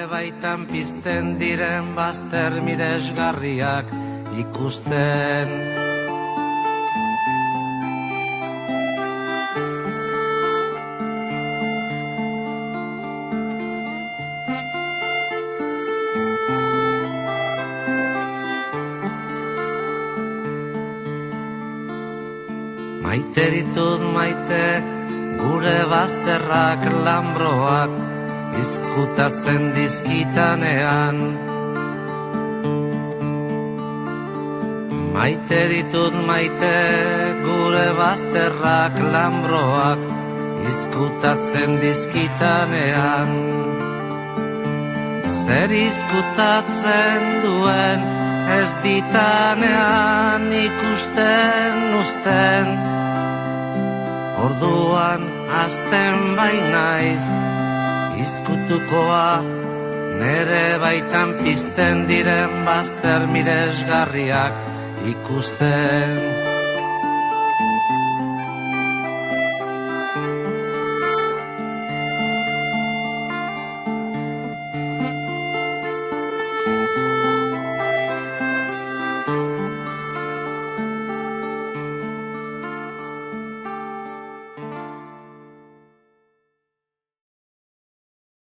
baitan pizten diren bazter miresgarriak ikusten. Maite ditut maite, gure bazterrak lambroak izkutatzen dizkitanean. Maite ditut maite, gure bazterrak lambroak izkutatzen dizkitanean. Zer izkutatzen duen ez ditanean ikusten uzten. Orduan azten bainaiz, izkutukoa nere baitan pizten diren bazter miresgarriak ikusten.